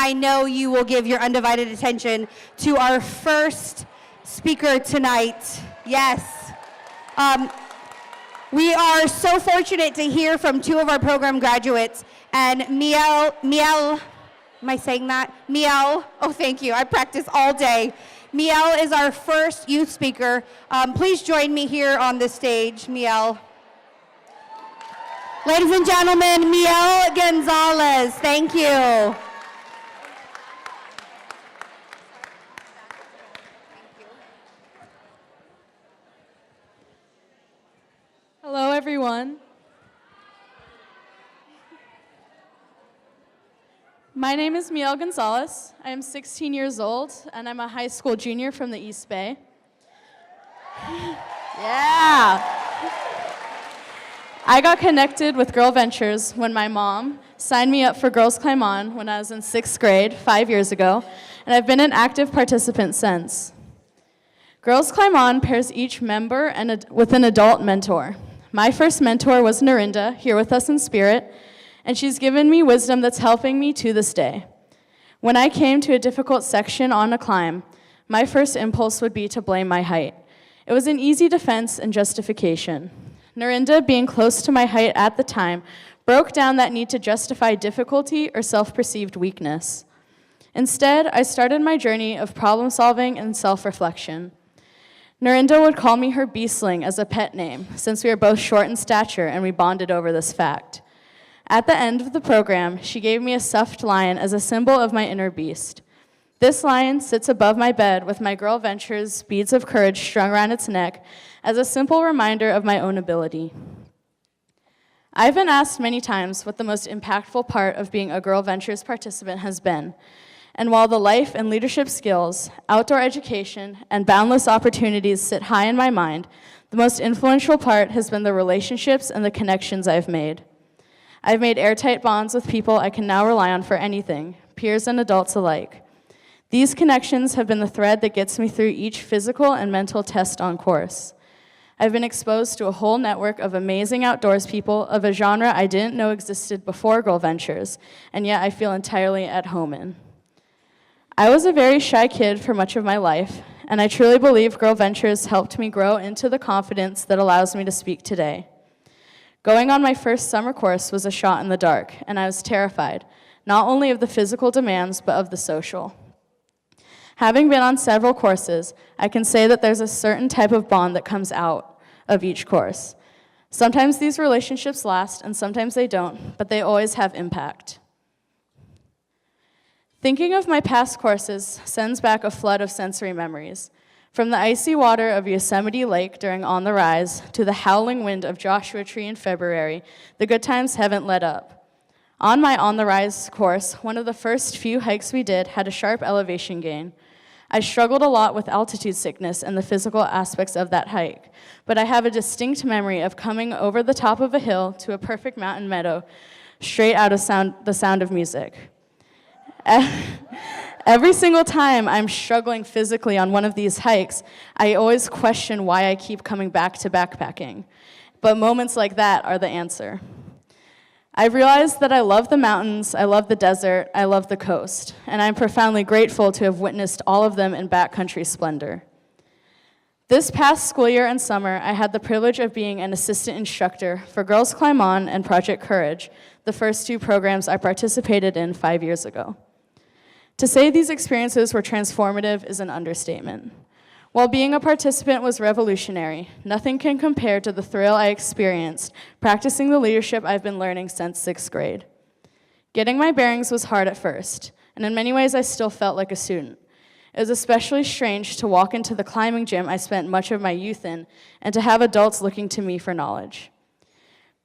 I know you will give your undivided attention to our first speaker tonight. Yes. We are so fortunate to hear from two of our program graduates, and Mielle, am I saying that? Mielle, oh thank you, I practice all day. Mielle is our first youth speaker. Please join me here on the stage, Mielle. Ladies and gentlemen, Mielle Gonzalez, thank you. Hello, everyone. My name is Mielle Gonzalez. I am 16 years old, and I'm a high school junior from the East Bay. Yeah! I got connected with GirlVentures when my mom signed me up for Girls Climb On when I was in 6th grade 5 years ago, and I've been an active participant since. Girls Climb On pairs each member with an adult mentor. My first mentor was Narinda, here with us in spirit, and she's given me wisdom that's helping me to this day. When I came to a difficult section on a climb, my first impulse would be to blame my height. It was an easy defense and justification. Narinda, being close to my height at the time, broke down that need to justify difficulty or self-perceived weakness. Instead, I started my journey of problem-solving and self-reflection. Narinda would call me her beastling as a pet name, since we are both short in stature and we bonded over this fact. At the end of the program, she gave me a stuffed lion as a symbol of my inner beast. This lion sits above my bed with my GirlVentures beads of courage strung around its neck as a simple reminder of my own ability. I've been asked many times what the most impactful part of being a GirlVentures participant has been. And while the life and leadership skills, outdoor education, and boundless opportunities sit high in my mind, the most influential part has been the relationships and the connections I've made. I've made airtight bonds with people I can now rely on for anything, peers and adults alike. These connections have been the thread that gets me through each physical and mental test on course. I've been exposed to a whole network of amazing outdoors people of a genre I didn't know existed before GirlVentures, and yet I feel entirely at home in. I was a very shy kid for much of my life, and I truly believe GirlVentures helped me grow into the confidence that allows me to speak today. Going on my first summer course was a shot in the dark, and I was terrified, not only of the physical demands, but of the social. Having been on several courses, I can say that there's a certain type of bond that comes out of each course. Sometimes these relationships last, and sometimes they don't, but they always have impact. Thinking of my past courses sends back a flood of sensory memories. From the icy water of Yosemite Lake during On the Rise to the howling wind of Joshua Tree in February, the good times haven't let up. On my On the Rise course, one of the first few hikes we did had a sharp elevation gain. I struggled a lot with altitude sickness and the physical aspects of that hike, but I have a distinct memory of coming over the top of a hill to a perfect mountain meadow, straight out of the sound of music. Every single time I'm struggling physically on one of these hikes, I always question why I keep coming back to backpacking. But moments like that are the answer. I realized that I love the mountains, I love the desert, I love the coast, and I'm profoundly grateful to have witnessed all of them in backcountry splendor. This past school year and summer, I had the privilege of being an assistant instructor for Girls Climb On and Project Courage, the first two programs I participated in 5 years ago. To say these experiences were transformative is an understatement. While being a participant was revolutionary, nothing can compare to the thrill I experienced practicing the leadership I've been learning since 6th grade. Getting my bearings was hard at first, and in many ways I still felt like a student. It was especially strange to walk into the climbing gym I spent much of my youth in, and to have adults looking to me for knowledge.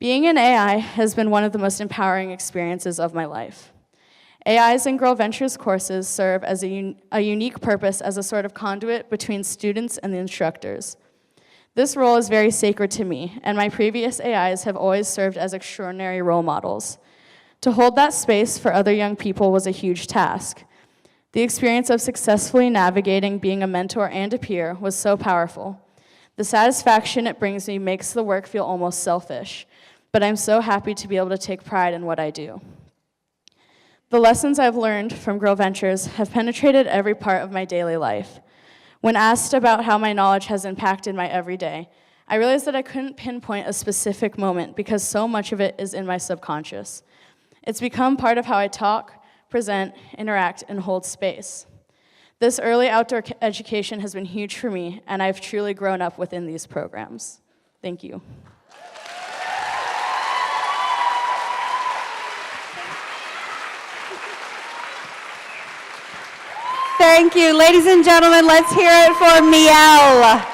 Being in AI has been one of the most empowering experiences of my life. AIs and GirlVentures courses serve as a unique purpose as a sort of conduit between students and the instructors. This role is very sacred to me, and my previous AIs have always served as extraordinary role models. To hold that space for other young people was a huge task. The experience of successfully navigating being a mentor and a peer was so powerful. The satisfaction it brings me makes the work feel almost selfish, but I'm so happy to be able to take pride in what I do. The lessons I've learned from GirlVentures have penetrated every part of my daily life. When asked about how my knowledge has impacted my everyday, I realized that I couldn't pinpoint a specific moment because so much of it is in my subconscious. It's become part of how I talk, present, interact, and hold space. This early outdoor education has been huge for me, and I've truly grown up within these programs. Thank you. Thank you. Ladies and gentlemen, let's hear it for Mielle.